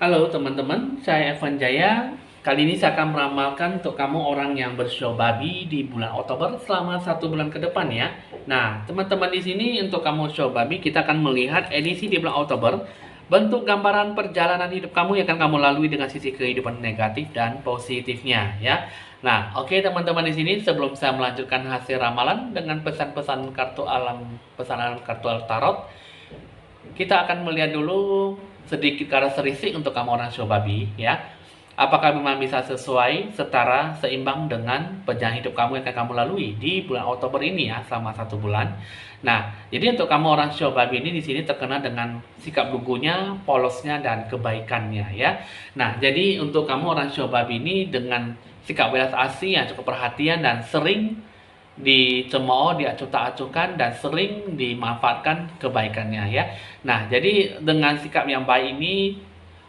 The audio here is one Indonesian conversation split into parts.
Halo teman-teman, saya Evan Jaya. Kali ini saya akan meramalkan untuk kamu orang yang bersio babi di bulan Oktober selama 1 bulan ke depan ya. Nah, teman-teman di sini untuk kamu bersio babi, kita akan melihat edisi di bulan Oktober, bentuk gambaran perjalanan hidup kamu yang akan kamu lalui dengan sisi kehidupan negatif dan positifnya ya. Nah, oke teman-teman di sini sebelum saya melanjutkan hasil ramalan dengan pesan-pesan kartu alam, pesan alam kartu tarot, kita akan melihat dulu sedikit karakteristik untuk kamu orang show babi ya. Apakah memang bisa sesuai, setara, seimbang dengan perjalanan hidup kamu yang akan kamu lalui di bulan Oktober ini ya, selama 1 bulan. Nah, jadi untuk kamu orang show babi ini di sini terkenal dengan sikap lugunya, polosnya, dan kebaikannya ya. Nah, jadi untuk kamu orang show babi ini dengan sikap welas asih yang cukup perhatian dan sering dicemooh, diacuh-acuhkan dan sering dimanfaatkan kebaikannya ya. Nah, jadi dengan sikap yang baik ini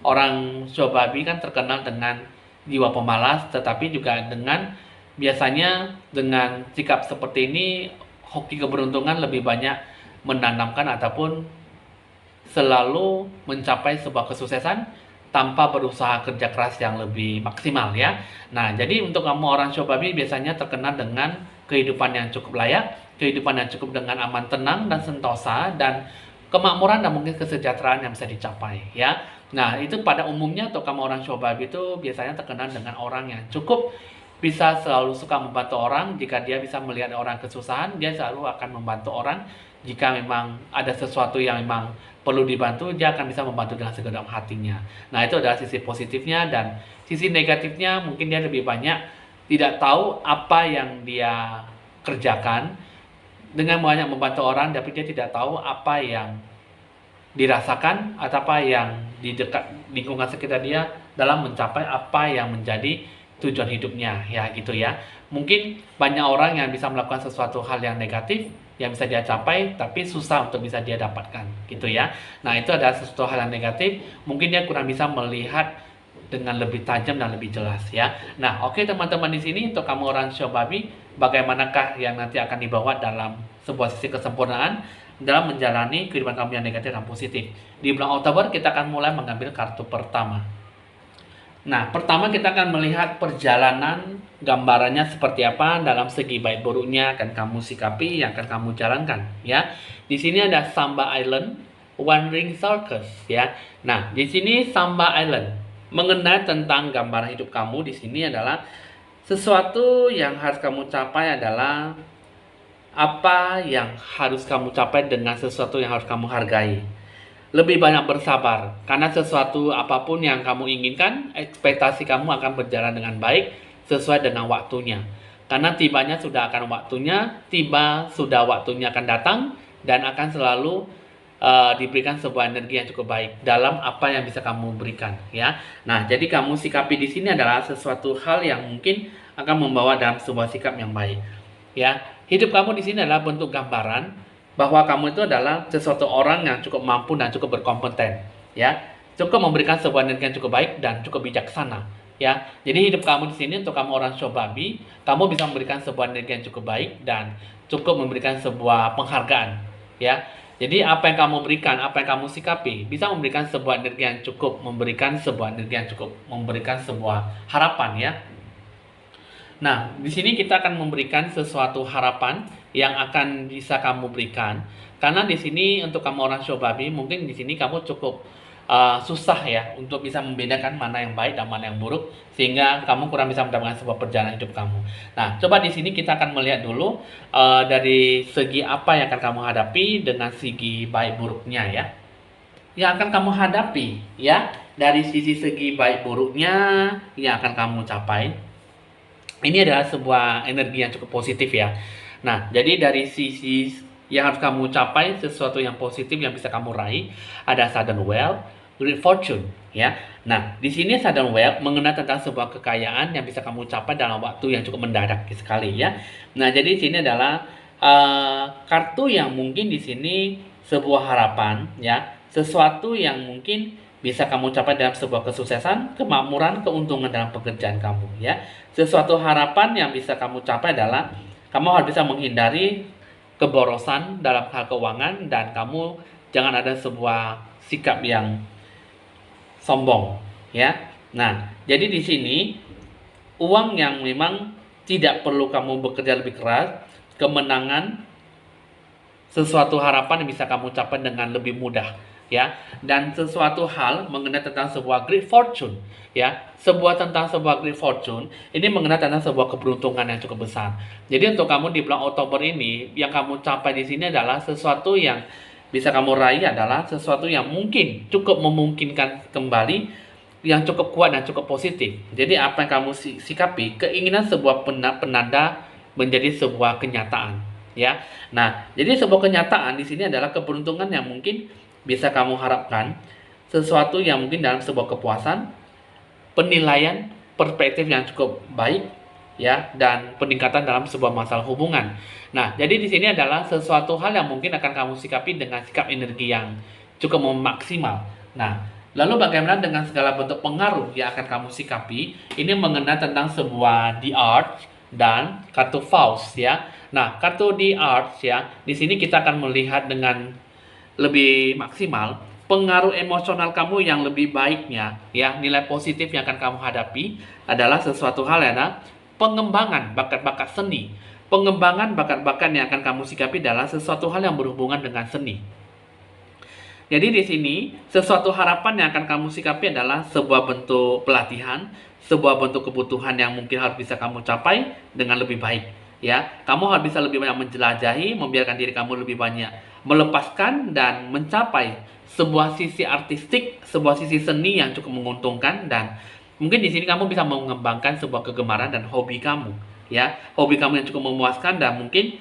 orang Shobabi kan terkenal dengan jiwa pemalas, tetapi juga dengan biasanya dengan sikap seperti ini hoki keberuntungan lebih banyak menanamkan ataupun selalu mencapai sebuah kesuksesan tanpa berusaha kerja keras yang lebih maksimal ya. Nah, jadi untuk kamu orang Shobabi biasanya terkenal dengan kehidupan yang cukup layak, kehidupan yang cukup dengan aman, tenang, dan sentosa, dan kemakmuran dan mungkin kesejahteraan yang bisa dicapai ya. Nah, itu pada umumnya untuk kamu orang Shobabi itu biasanya terkenal dengan orang yang cukup bisa selalu suka membantu orang. Jika dia bisa melihat orang kesusahan, dia selalu akan membantu orang. Jika memang ada sesuatu yang memang perlu dibantu, dia akan bisa membantu dengan segenap hatinya. Nah, itu adalah sisi positifnya, dan sisi negatifnya mungkin dia lebih banyak tidak tahu apa yang dia kerjakan dengan banyak membantu orang, tapi dia tidak tahu apa yang dirasakan atau apa yang di dekat lingkungan sekitar dia dalam mencapai apa yang menjadi tujuan hidupnya ya, gitu ya. Mungkin banyak orang yang bisa melakukan sesuatu hal yang negatif yang bisa dia capai tapi susah untuk bisa dia dapatkan gitu ya. Nah, itu adalah sesuatu hal yang negatif, mungkin dia kurang bisa melihat dengan lebih tajam dan lebih jelas ya. Nah, oke teman-teman di sini untuk kamu orang Shobabi, bagaimanakah yang nanti akan dibawa dalam sebuah sisi kesempurnaan dalam menjalani kehidupan kamu yang negatif dan positif. Di bulan Oktober kita akan mulai mengambil kartu pertama. Nah, pertama kita akan melihat perjalanan gambarannya seperti apa dalam segi baik buruknya akan kamu sikapi, yang akan kamu jalankan ya. Di sini ada Samba Island, One Ring Circus ya. Nah, di sini Samba Island mengenai tentang gambaran hidup kamu di sini adalah sesuatu yang harus kamu capai adalah apa yang harus kamu capai dengan sesuatu yang harus kamu hargai. Lebih banyak bersabar, karena sesuatu apapun yang kamu inginkan, ekspektasi kamu akan berjalan dengan baik sesuai dengan waktunya. Karena tibanya sudah akan waktunya, tiba sudah waktunya akan datang, dan akan selalu diberikan sebuah energi yang cukup baik dalam apa yang bisa kamu berikan ya. Nah, jadi kamu sikapi di sini adalah sesuatu hal yang mungkin akan membawa dalam sebuah sikap yang baik ya. Hidup kamu di sini adalah bentuk gambaran bahwa kamu itu adalah sesuatu orang yang cukup mampu dan cukup berkompeten ya, cukup memberikan sebuah energi yang cukup baik dan cukup bijaksana ya. Jadi hidup kamu di sini untuk kamu orang Shobabi, kamu bisa memberikan sebuah energi yang cukup baik dan cukup memberikan sebuah penghargaan ya. Jadi apa yang kamu berikan, apa yang kamu sikapi bisa memberikan sebuah energi yang cukup, memberikan sebuah energi yang cukup, memberikan sebuah harapan ya. Nah, di sini kita akan memberikan sesuatu harapan yang akan bisa kamu berikan. Karena di sini untuk kamu orang Shobabi, mungkin di sini kamu cukup susah ya untuk bisa membedakan mana yang baik dan mana yang buruk, sehingga kamu kurang bisa mendapatkan sebuah perjalanan hidup kamu. Nah, coba di sini kita akan melihat dulu dari segi apa yang akan kamu hadapi dengan segi baik buruknya ya. Yang akan kamu hadapi ya, dari segi baik buruknya yang akan kamu capai. Ini adalah sebuah energi yang cukup positif ya. Nah, jadi dari sisi yang harus kamu capai, sesuatu yang positif yang bisa kamu raih, ada sudden wealth, great fortune ya. Nah, di sini sudden wealth mengenai tentang sebuah kekayaan yang bisa kamu capai dalam waktu yang cukup mendadak sekali ya. Nah, jadi di sini adalah kartu yang mungkin di sini sebuah harapan ya, sesuatu yang mungkin bisa kamu capai dalam sebuah kesuksesan, kemakmuran, keuntungan dalam pekerjaan kamu ya. Sesuatu harapan yang bisa kamu capai adalah kamu harus bisa menghindari keborosan dalam hal keuangan, dan kamu jangan ada sebuah sikap yang sombong, ya. Nah, jadi di sini uang yang memang tidak perlu kamu bekerja lebih keras, kemenangan, sesuatu harapan yang bisa kamu capai dengan lebih mudah, ya. Dan sesuatu hal mengenai tentang sebuah great fortune, ya. Sebuah great fortune ini mengenai tentang sebuah keberuntungan yang cukup besar. Jadi untuk kamu di bulan Oktober ini yang kamu capai di sini adalah sesuatu yang bisa kamu raih, adalah sesuatu yang mungkin cukup memungkinkan kembali, yang cukup kuat dan cukup positif. Jadi apa yang kamu sikapi, keinginan sebuah penanda menjadi sebuah kenyataan, ya. Nah, jadi sebuah kenyataan di sini adalah keberuntungan yang mungkin bisa kamu harapkan, sesuatu yang mungkin dalam sebuah kepuasan, penilaian, perspektif yang cukup baik, ya, dan peningkatan dalam sebuah masalah hubungan. Nah, jadi di sini adalah sesuatu hal yang mungkin akan kamu sikapi dengan sikap energi yang cukup maksimal. Nah, lalu bagaimana dengan segala bentuk pengaruh yang akan kamu sikapi? Ini mengenai tentang sebuah The Arch dan kartu Faust, ya. Nah, kartu The Arch, ya, di sini kita akan melihat dengan lebih maksimal pengaruh emosional kamu yang lebih baiknya, ya, nilai positif yang akan kamu hadapi adalah sesuatu hal, ya, pengembangan bakat-bakat seni. Pengembangan bakat-bakat yang akan kamu sikapi adalah sesuatu hal yang berhubungan dengan seni. Jadi di sini sesuatu harapan yang akan kamu sikapi adalah sebuah bentuk pelatihan, sebuah bentuk kebutuhan yang mungkin harus bisa kamu capai dengan lebih baik, ya. Kamu harus bisa lebih banyak menjelajahi, membiarkan diri kamu lebih banyak melepaskan dan mencapai sebuah sisi artistik, sebuah sisi seni yang cukup menguntungkan, dan mungkin di sini kamu bisa mengembangkan sebuah kegemaran dan hobi kamu, ya. Hobi kamu yang cukup memuaskan dan mungkin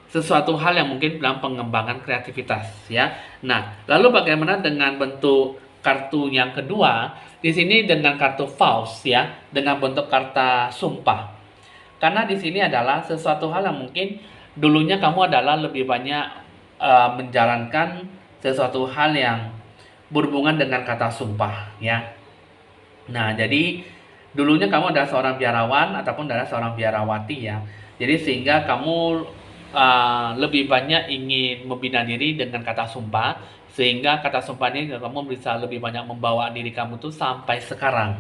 sesuatu hal yang mungkin dalam pengembangan kreativitas, ya. Nah, lalu bagaimana dengan bentuk kartu yang kedua? Di sini dengan kartu Faust, ya, dengan bentuk kata sumpah. Karena di sini adalah sesuatu hal yang mungkin dulunya kamu adalah lebih banyak menjalankan sesuatu hal yang berhubungan dengan kata sumpah, ya. Nah, jadi dulunya kamu adalah seorang biarawan ataupun adalah seorang biarawati, ya. Jadi sehingga kamu lebih banyak ingin membina diri dengan kata sumpah, sehingga kata sumpah ini kamu bisa lebih banyak membawa diri kamu tuh sampai sekarang.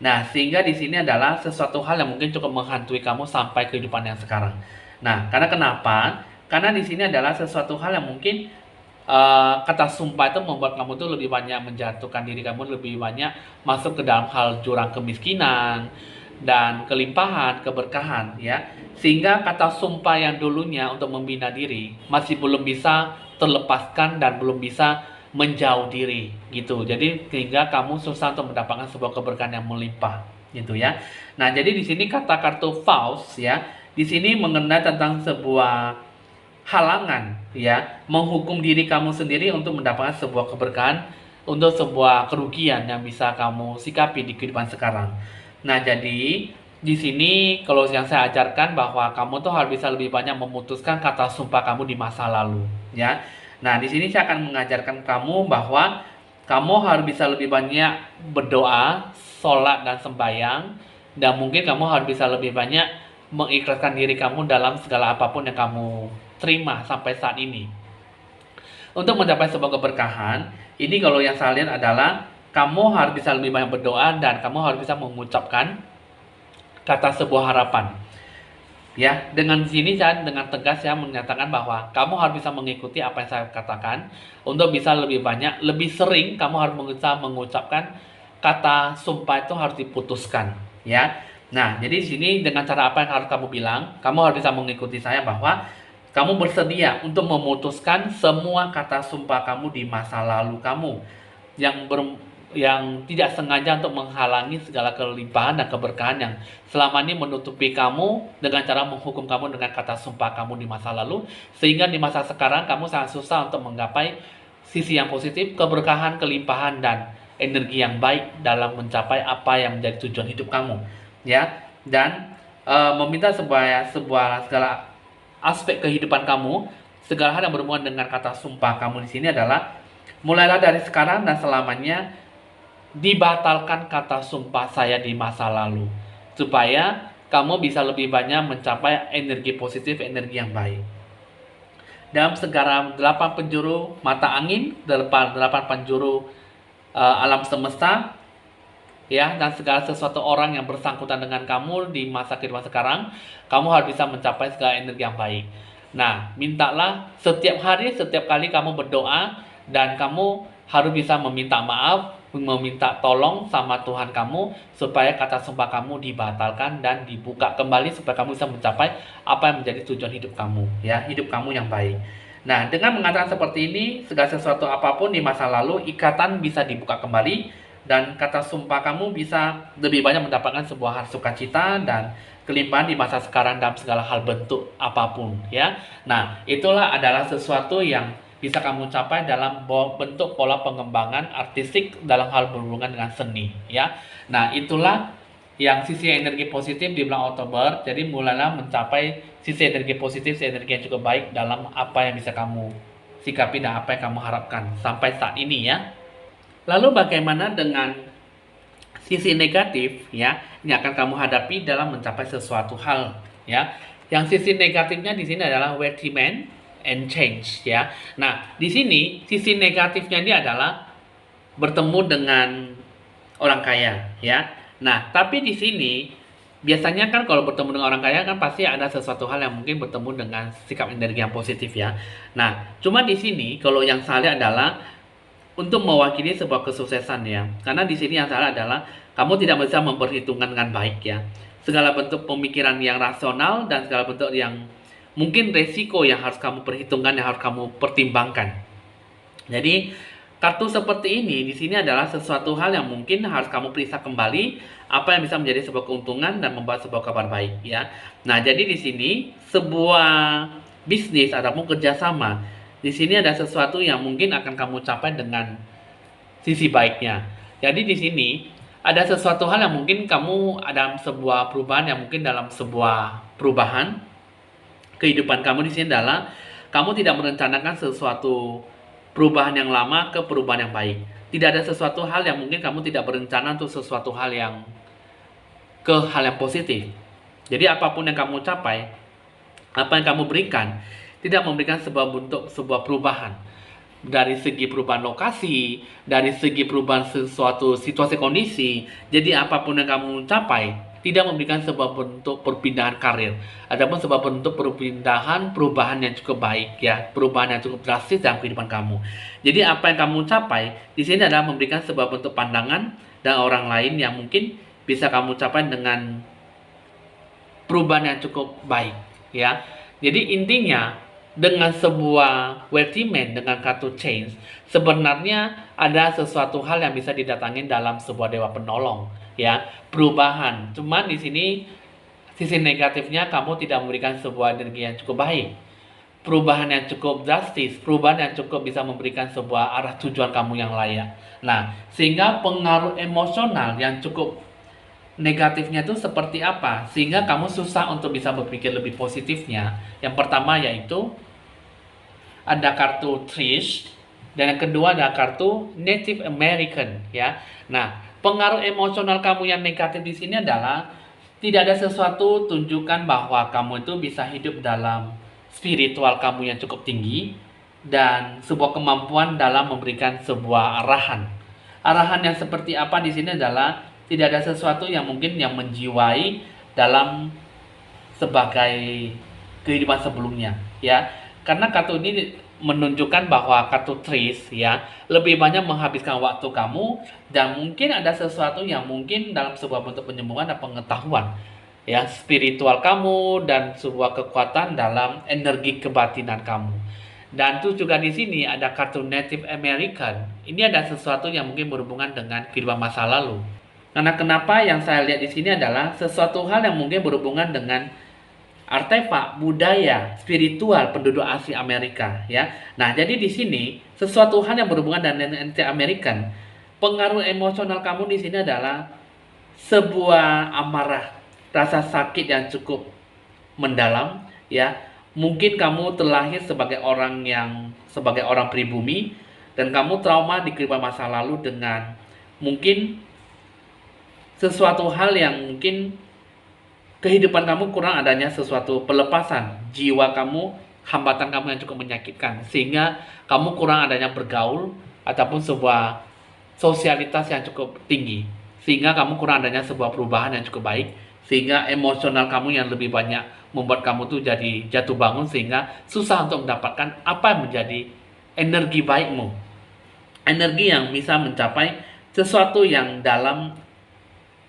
Nah, sehingga di sini adalah sesuatu hal yang mungkin cukup menghantui kamu sampai kehidupan yang sekarang. Nah, karena kenapa? Karena di sini adalah sesuatu hal yang mungkin kata sumpah itu membuat kamu tuh lebih banyak menjatuhkan diri kamu, lebih banyak masuk ke dalam hal jurang kemiskinan dan kelimpahan, keberkahan, ya. Sehingga kata sumpah yang dulunya untuk membina diri masih belum bisa terlepaskan dan belum bisa menjauh diri, gitu. Jadi sehingga kamu susah untuk mendapatkan sebuah keberkahan yang melimpah, gitu, ya. Nah, jadi di sini kata kartu Faust, ya, di sini mengenai tentang sebuah halangan, ya, menghukum diri kamu sendiri untuk mendapatkan sebuah keberkahan, untuk sebuah kerugian yang bisa kamu sikapi di kehidupan sekarang. Nah, jadi di sini kalau yang saya ajarkan bahwa kamu tuh harus bisa lebih banyak memutuskan kata sumpah kamu di masa lalu, ya. Nah, di sini saya akan mengajarkan kamu bahwa kamu harus bisa lebih banyak berdoa, sholat dan sembahyang, dan mungkin kamu harus bisa lebih banyak mengikhlaskan diri kamu dalam segala apapun yang kamu terima sampai saat ini. Untuk mencapai sebuah keberkahan, ini kalau yang saya lihat adalah kamu harus bisa lebih banyak berdoa dan kamu harus bisa mengucapkan kata sebuah harapan. Ya, dengan sini saya dengan tegas saya menyatakan bahwa kamu harus bisa mengikuti apa yang saya katakan. Untuk bisa lebih banyak, lebih sering kamu harus bisa mengucapkan kata sumpah itu harus diputuskan, ya. Nah, jadi di sini dengan cara apa yang harus kamu bilang, kamu harus bisa mengikuti saya bahwa kamu bersedia untuk memutuskan semua kata sumpah kamu di masa lalu kamu yang yang tidak sengaja untuk menghalangi segala kelimpahan dan keberkahan yang selama ini menutupi kamu dengan cara menghukum kamu dengan kata sumpah kamu di masa lalu, sehingga di masa sekarang kamu sangat susah untuk menggapai sisi yang positif, keberkahan, kelimpahan, dan energi yang baik dalam mencapai apa yang menjadi tujuan hidup kamu, ya. Dan meminta sebuah segala aspek kehidupan kamu, segala hal yang berhubungan dengan kata sumpah kamu di sini adalah mulailah dari sekarang dan selamanya dibatalkan kata sumpah saya di masa lalu, supaya kamu bisa lebih banyak mencapai energi positif, energi yang baik. Dalam segala 8 penjuru mata angin, 8 penjuru alam semesta, ya, dan segala sesuatu orang yang bersangkutan dengan kamu di masa kehidupan sekarang, kamu harus bisa mencapai segala energi yang baik. Nah, mintalah setiap hari, setiap kali kamu berdoa, dan kamu harus bisa meminta maaf, meminta tolong sama Tuhan kamu, supaya kata sumpah kamu dibatalkan dan dibuka kembali, supaya kamu bisa mencapai apa yang menjadi tujuan hidup kamu, ya, hidup kamu yang baik. Nah, dengan mengatakan seperti ini, segala sesuatu apapun di masa lalu, ikatan bisa dibuka kembali, dan kata sumpah kamu bisa lebih banyak mendapatkan sebuah sukacita dan kelimpahan di masa sekarang dalam segala hal bentuk apapun, ya. Nah, itulah adalah sesuatu yang bisa kamu capai dalam bentuk pola pengembangan artistik dalam hal berhubungan dengan seni, ya. Nah, itulah yang sisi energi positif di bulan Oktober. Jadi mulailah mencapai sisi energi positif, sisi energi yang cukup baik dalam apa yang bisa kamu sikapi dan apa yang kamu harapkan sampai saat ini, ya. Lalu bagaimana dengan sisi negatif, ya, yang akan kamu hadapi dalam mencapai sesuatu hal, ya. Yang sisi negatifnya di sini adalah wealthy man and change, ya. Nah, di sini sisi negatifnya ini adalah bertemu dengan orang kaya, ya. Nah, tapi di sini biasanya kan kalau bertemu dengan orang kaya kan pasti ada sesuatu hal yang mungkin bertemu dengan sikap energi yang positif, ya. Nah, cuma di sini kalau yang salah adalah untuk mewakili sebuah kesuksesan, ya. Karena di sini yang salah adalah kamu tidak bisa memperhitungkan dengan baik, ya. Segala bentuk pemikiran yang rasional dan segala bentuk yang mungkin resiko yang harus kamu perhitungkan, yang harus kamu pertimbangkan. Jadi kartu seperti ini di sini adalah sesuatu hal yang mungkin harus kamu periksa kembali apa yang bisa menjadi sebuah keuntungan dan membawa sebuah kabar baik, ya. Nah, jadi di sini sebuah bisnis ataupun kerjasama di sini ada sesuatu yang mungkin akan kamu capai dengan sisi baiknya. Jadi di sini ada sesuatu hal yang mungkin kamu ada sebuah perubahan yang mungkin dalam sebuah perubahan kehidupan kamu di sini adalah kamu tidak merencanakan sesuatu perubahan yang lama ke perubahan yang baik. Tidak ada sesuatu hal yang mungkin kamu tidak berencana untuk sesuatu hal yang ke hal yang positif. Jadi apapun yang kamu capai, apa yang kamu berikan, tidak memberikan sebuah bentuk sebuah perubahan. Dari segi perubahan lokasi, dari segi perubahan sesuatu situasi kondisi. Jadi apapun yang kamu capai tidak memberikan sebuah bentuk perpindahan karir, ataupun sebuah bentuk perubahan yang cukup baik, ya, perubahan yang cukup drastis dalam kehidupan kamu. Jadi apa yang kamu capai di sini adalah memberikan sebuah bentuk pandangan dan orang lain yang mungkin bisa kamu capai dengan perubahan yang cukup baik, ya. Jadi intinya dengan sebuah wealthy man dengan kartu change, sebenarnya ada sesuatu hal yang bisa didatangin dalam sebuah dewa penolong, ya, perubahan. Cuman di sini sisi negatifnya kamu tidak memberikan sebuah energi yang cukup baik, perubahan yang cukup drastis, perubahan yang cukup bisa memberikan sebuah arah tujuan kamu yang layak. Nah, sehingga pengaruh emosional yang cukup negatifnya itu seperti apa sehingga kamu susah untuk bisa berpikir lebih positifnya. Yang pertama yaitu ada kartu Trish, dan yang kedua ada kartu Native American, ya. Nah, pengaruh emosional kamu yang negatif di sini adalah tidak ada sesuatu tunjukkan bahwa kamu itu bisa hidup dalam spiritual kamu yang cukup tinggi dan sebuah kemampuan dalam memberikan sebuah arahan. Arahan yang seperti apa di sini adalah tidak ada sesuatu yang mungkin yang menjiwai dalam sebagai kehidupan sebelumnya, ya. Karena kartu ini menunjukkan bahwa kartu Tris, ya, lebih banyak menghabiskan waktu kamu dan mungkin ada sesuatu yang mungkin dalam sebuah bentuk penyembuhan dan pengetahuan, ya, spiritual kamu dan sebuah kekuatan dalam energi kebatinan kamu. Dan itu juga di sini ada kartu Native American. Ini ada sesuatu yang mungkin berhubungan dengan kehidupan masa lalu. Karena kenapa yang saya lihat di sini adalah sesuatu hal yang mungkin berhubungan dengan artefak budaya spiritual penduduk asli Amerika, ya. Nah, jadi di sini sesuatu hal yang berhubungan dengan Native American, pengaruh emosional kamu di sini adalah sebuah amarah, rasa sakit yang cukup mendalam, ya. Mungkin kamu terlahir sebagai orang pribumi dan kamu trauma di kehidupan masa lalu dengan mungkin sesuatu hal yang mungkin kehidupan kamu kurang adanya sesuatu pelepasan jiwa kamu, hambatan kamu yang cukup menyakitkan sehingga kamu kurang adanya bergaul ataupun sebuah sosialitas yang cukup tinggi sehingga kamu kurang adanya sebuah perubahan yang cukup baik, sehingga emosional kamu yang lebih banyak membuat kamu tuh jadi jatuh bangun, sehingga susah untuk mendapatkan apa yang menjadi energi baikmu, energi yang bisa mencapai sesuatu yang dalam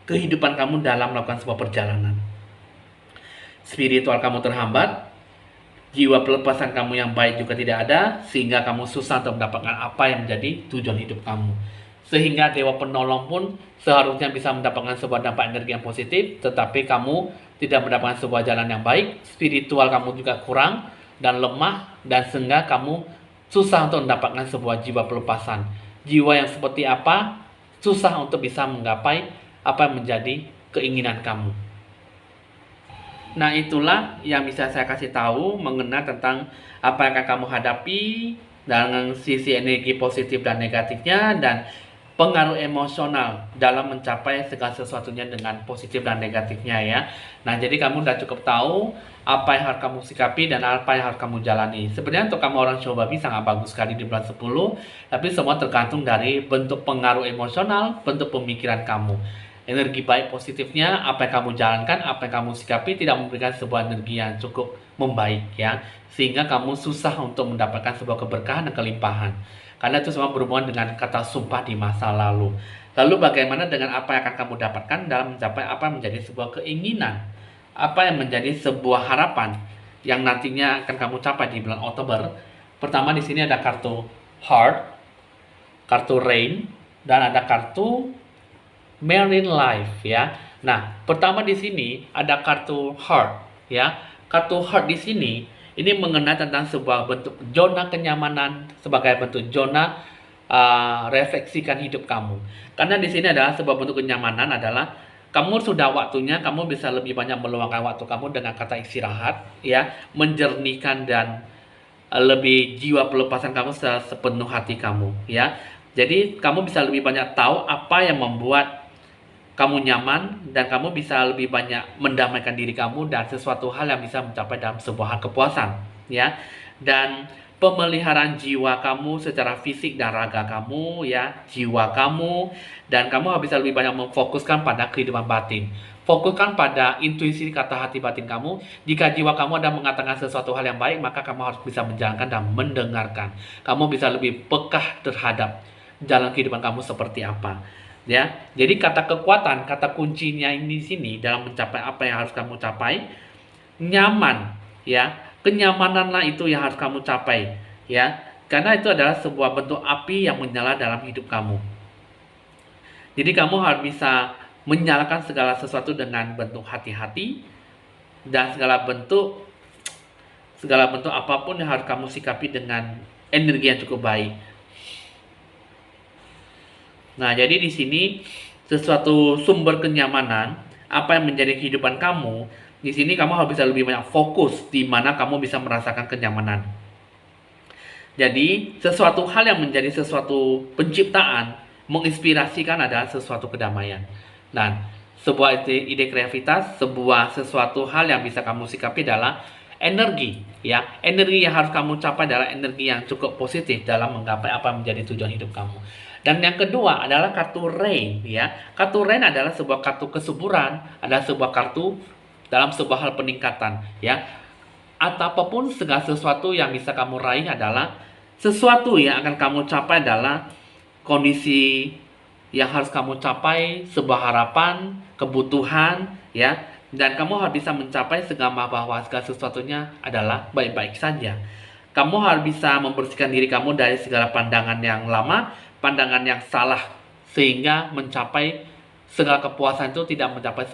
kehidupan kamu dalam melakukan sebuah perjalanan. Spiritual kamu terhambat, jiwa pelepasan kamu yang baik juga tidak ada, sehingga kamu susah untuk mendapatkan apa yang menjadi tujuan hidup kamu. Sehingga dewa penolong pun seharusnya bisa mendapatkan sebuah dampak energi yang positif, tetapi kamu tidak mendapatkan sebuah jalan yang baik, spiritual kamu juga kurang dan lemah, dan sehingga kamu susah untuk mendapatkan sebuah jiwa pelepasan. Jiwa yang seperti apa, susah untuk bisa menggapai apa yang menjadi keinginan kamu. Nah, itulah yang bisa saya kasih tahu mengenai tentang apa yang akan kamu hadapi dengan sisi energi positif dan negatifnya, dan pengaruh emosional dalam mencapai segala sesuatunya dengan positif dan negatifnya ya. Nah, jadi kamu udah cukup tahu apa yang harus kamu sikapi dan apa yang harus kamu jalani. Sebenarnya untuk kamu orang Show Babi sangat bagus sekali di bulan 10, tapi semua tergantung dari bentuk pengaruh emosional, bentuk pemikiran kamu. Energi baik positifnya, apa yang kamu jalankan, apa yang kamu sikapi tidak memberikan sebuah energi yang cukup membaik ya, sehingga kamu susah untuk mendapatkan sebuah keberkahan dan kelimpahan. Karena itu semua berhubungan dengan kata sumpah di masa lalu. Lalu bagaimana dengan apa yang akan kamu dapatkan dalam mencapai apa yang menjadi sebuah keinginan, apa yang menjadi sebuah harapan yang nantinya akan kamu capai di bulan Oktober. Pertama di sini ada kartu Heart, kartu Rain, dan ada kartu Marine Life ya. Nah, pertama di sini ada kartu Heart ya. Kartu Heart di sini ini mengenai tentang sebuah bentuk zona kenyamanan sebagai bentuk zona refleksikan hidup kamu. Karena di sini adalah sebuah bentuk kenyamanan adalah kamu sudah waktunya kamu bisa lebih banyak meluangkan waktu kamu dengan kata istirahat ya, menjernihkan dan lebih jiwa pelepasan kamu sepenuh hati kamu ya. Jadi kamu bisa lebih banyak tahu apa yang membuat kamu nyaman, dan kamu bisa lebih banyak mendamaikan diri kamu dan sesuatu hal yang bisa mencapai dalam sebuah hal kepuasan ya. Dan pemeliharaan jiwa kamu secara fisik dan raga kamu ya, jiwa kamu, dan kamu bisa lebih banyak memfokuskan pada kehidupan batin. Fokuskan pada intuisi kata hati batin kamu. Jika jiwa kamu ada mengatakan sesuatu hal yang baik, maka kamu harus bisa menjalankan dan mendengarkan. Kamu bisa lebih peka terhadap jalan kehidupan kamu seperti apa. Ya, jadi kata kekuatan, kata kuncinya ini di sini dalam mencapai apa yang harus kamu capai, nyaman, ya, kenyamananlah itu yang harus kamu capai, ya, karena itu adalah sebuah bentuk api yang menyala dalam hidup kamu. Jadi kamu harus bisa menyalakan segala sesuatu dengan bentuk hati-hati, dan segala bentuk apapun yang harus kamu sikapi dengan energi yang cukup baik. Nah, jadi di sini sesuatu sumber kenyamanan, apa yang menjadi kehidupan kamu, di sini kamu harus bisa lebih banyak fokus di mana kamu bisa merasakan kenyamanan. Jadi, sesuatu hal yang menjadi sesuatu penciptaan, menginspirasikan adalah sesuatu kedamaian. Nah, sebuah ide kreativitas, sesuatu hal yang bisa kamu sikapi adalah energi, ya. Energi yang harus kamu capai adalah energi yang cukup positif dalam menggapai apa yang menjadi tujuan hidup kamu. Dan yang kedua adalah kartu Rain ya. Kartu Rain adalah sebuah kartu kesuburan, adalah sebuah kartu dalam sebuah hal peningkatan ya. Atau apapun segala sesuatu yang bisa kamu raih adalah sesuatu yang akan kamu capai adalah kondisi yang harus kamu capai, sebuah harapan, kebutuhan ya. Dan kamu harus bisa mencapai segala bahwa segala sesuatunya adalah baik-baik saja. Kamu harus bisa membersihkan diri kamu dari segala pandangan yang lama, pandangan yang salah, sehingga mencapai segala kepuasan itu tidak mencapai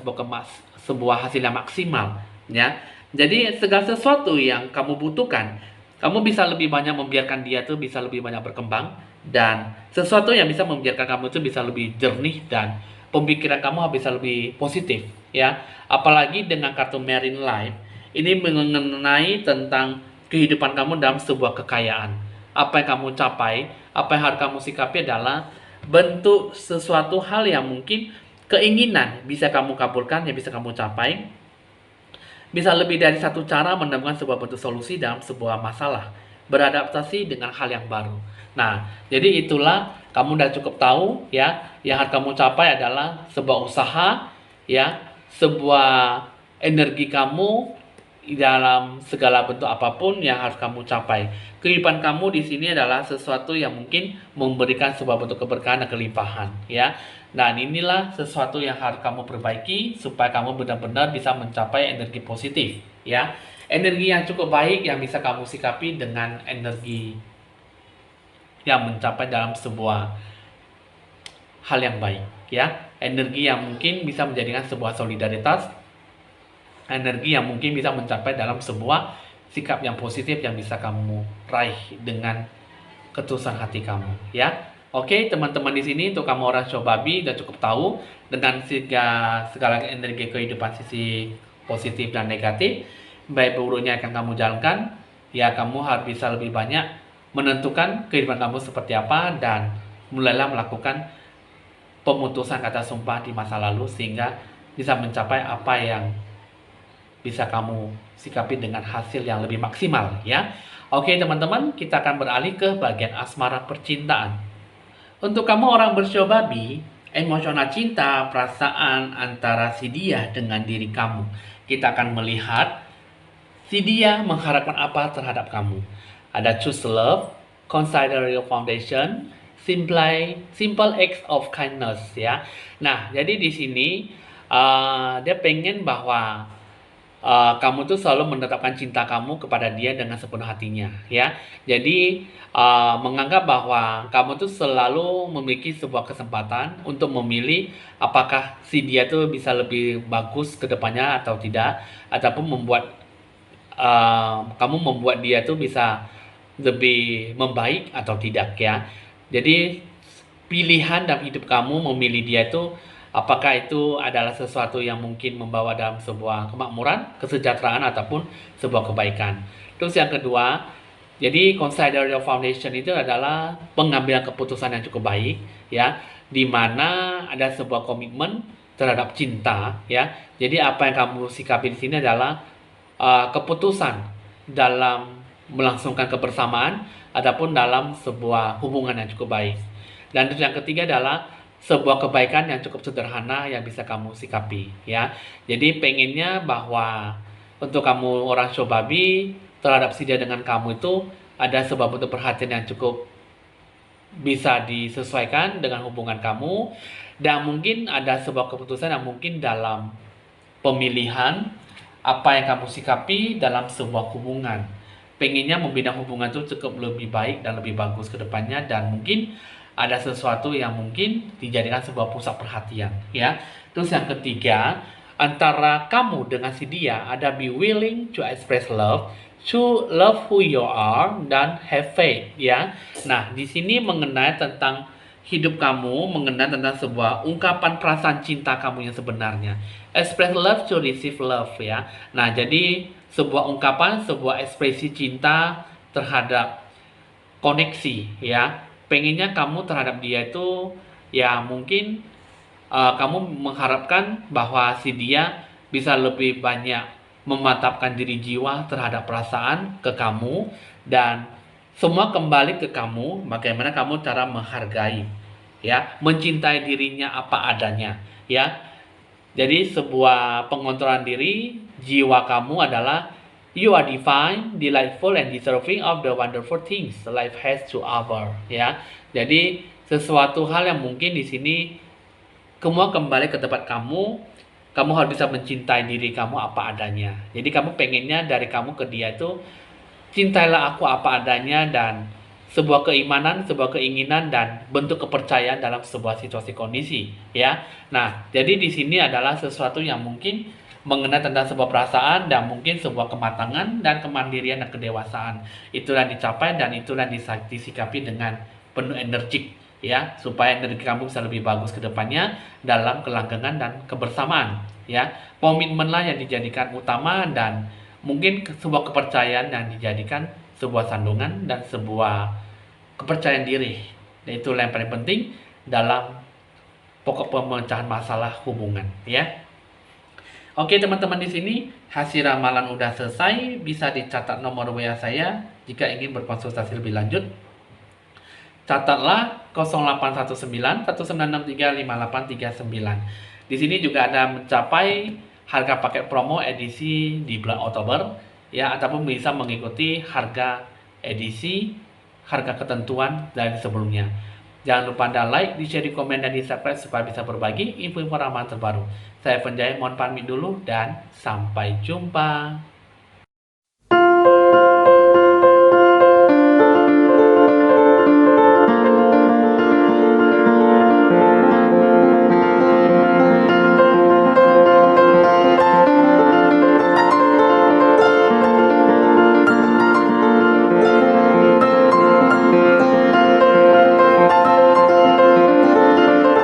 sebuah hasil yang maksimal ya. Jadi segala sesuatu yang kamu butuhkan, kamu bisa lebih banyak membiarkan dia tuh bisa lebih banyak berkembang, dan sesuatu yang bisa membiarkan kamu itu bisa lebih jernih, dan pemikiran kamu bisa lebih positif ya. Apalagi dengan kartu Marine Life, ini mengenai tentang kehidupan kamu dalam sebuah kekayaan. Apa yang kamu capai, apa yang harus kamu sikapi adalah bentuk sesuatu hal yang mungkin keinginan bisa kamu kabulkan, yang bisa kamu capai. Bisa lebih dari satu cara menemukan sebuah bentuk solusi dalam sebuah masalah. beradaptasi dengan hal yang baru. Nah, jadi itulah kamu udah cukup tahu ya, yang harus kamu capai adalah sebuah usaha ya, sebuah energi kamu dalam segala bentuk apapun yang harus kamu capai. Kehidupan kamu di sini adalah sesuatu yang mungkin memberikan sebuah bentuk keberkahan dan kelimpahan ya. Dan inilah sesuatu yang harus kamu perbaiki supaya kamu benar-benar bisa mencapai energi positif ya. Energi yang cukup baik yang bisa kamu sikapi dengan energi yang mencapai dalam sebuah hal yang baik ya. Energi yang mungkin bisa menjadikan sebuah solidaritas, energi yang mungkin bisa mencapai dalam sebuah sikap yang positif yang bisa kamu raih dengan ketulusan hati kamu ya. Oke teman-teman, di sini untuk kamu orang Shobabi udah cukup tahu dengan segala energi kehidupan sisi positif dan negatif, baik buruknya akan kamu jalankan ya. Kamu harus bisa lebih banyak menentukan kehidupan kamu seperti apa dan mulailah melakukan pemutusan kata sumpah di masa lalu sehingga bisa mencapai apa yang bisa kamu sikapi dengan hasil yang lebih maksimal ya. Oke teman-teman, kita akan beralih ke bagian asmara percintaan. Untuk kamu orang bersio babi, emosional cinta, perasaan antara si dia dengan diri kamu. Kita akan melihat si dia mengharapkan apa terhadap kamu. Ada choose love, consider your foundation, simple acts of kindness ya. Nah, jadi di sini dia pengen bahwa kamu tuh selalu menetapkan cinta kamu kepada dia dengan sepenuh hatinya ya. Jadi menganggap bahwa kamu tuh selalu memiliki sebuah kesempatan untuk memilih apakah si dia tuh bisa lebih bagus ke depannya atau tidak, ataupun kamu membuat dia tuh bisa lebih membaik atau tidak ya. Jadi pilihan dalam hidup kamu memilih dia itu apakah itu adalah sesuatu yang mungkin membawa dalam sebuah kemakmuran, kesejahteraan ataupun sebuah kebaikan. Terus yang kedua, jadi consider your foundation itu adalah pengambilan keputusan yang cukup baik ya, di mana ada sebuah komitmen terhadap cinta ya. Jadi apa yang kamu sikapi di sini adalah keputusan dalam melangsungkan kebersamaan ataupun dalam sebuah hubungan yang cukup baik. Dan terus yang ketiga adalah sebuah kebaikan yang cukup sederhana yang bisa kamu sikapi ya. Jadi pengennya bahwa untuk kamu orang Shobabi terhadap si dia dengan kamu itu ada sebuah bentuk perhatian yang cukup bisa disesuaikan dengan hubungan kamu, dan mungkin ada sebuah keputusan yang mungkin dalam pemilihan apa yang kamu sikapi dalam sebuah hubungan. Pengennya membina hubungan itu cukup lebih baik dan lebih bagus ke depannya, dan mungkin ada sesuatu yang mungkin dijadikan sebuah pusat perhatian ya. Terus yang ketiga, antara kamu dengan si dia ada be willing to express love, to love who you are, dan have faith ya. Nah, di sini mengenai tentang hidup kamu, mengenai tentang sebuah ungkapan perasaan cinta kamu yang sebenarnya. Express love to receive love ya. Nah, jadi sebuah ungkapan, sebuah ekspresi cinta terhadap koneksi ya. Pengennya kamu terhadap dia itu ya mungkin kamu mengharapkan bahwa si dia bisa lebih banyak memantapkan diri jiwa terhadap perasaan ke kamu, dan semua kembali ke kamu, bagaimana kamu cara menghargai ya, mencintai dirinya apa adanya ya. Jadi sebuah pengontrolan diri jiwa kamu adalah you are divine, delightful, and deserving of the wonderful things life has to offer ya. Jadi sesuatu hal yang mungkin di sini semua kembali ke tempat kamu. Kamu harus bisa mencintai diri kamu apa adanya. Jadi kamu pengennya dari kamu ke dia itu cintailah aku apa adanya, dan sebuah keimanan, sebuah keinginan, dan bentuk kepercayaan dalam sebuah situasi kondisi ya. Nah, jadi di sini adalah sesuatu yang mungkin mengenai tentang sebuah perasaan dan mungkin sebuah kematangan dan kemandirian dan kedewasaan. Itulah yang dicapai dan itulah yang disikapi dengan penuh energik ya, supaya energi kamu bisa lebih bagus ke depannya dalam kelanggengan dan kebersamaan ya. Komitmenlah yang dijadikan utama, dan mungkin sebuah kepercayaan yang dijadikan sebuah sandungan dan sebuah kepercayaan diri. Dan itulah yang paling penting dalam pokok pemecahan masalah hubungan ya. Oke teman-teman, di sini hasil ramalan udah selesai, bisa dicatat nomor WA saya jika ingin berkonsultasi lebih lanjut. Catatlah 0819 1963 5839. Di sini juga ada mencapai harga paket promo edisi di bulan Oktober ya, ataupun bisa mengikuti harga edisi, harga ketentuan dari sebelumnya. Jangan lupa Anda like, di-share, di komen, dan di subscribe supaya bisa berbagi info-info ramalan terbaru. Saya Penjaya, mohon pamit dulu dan sampai jumpa.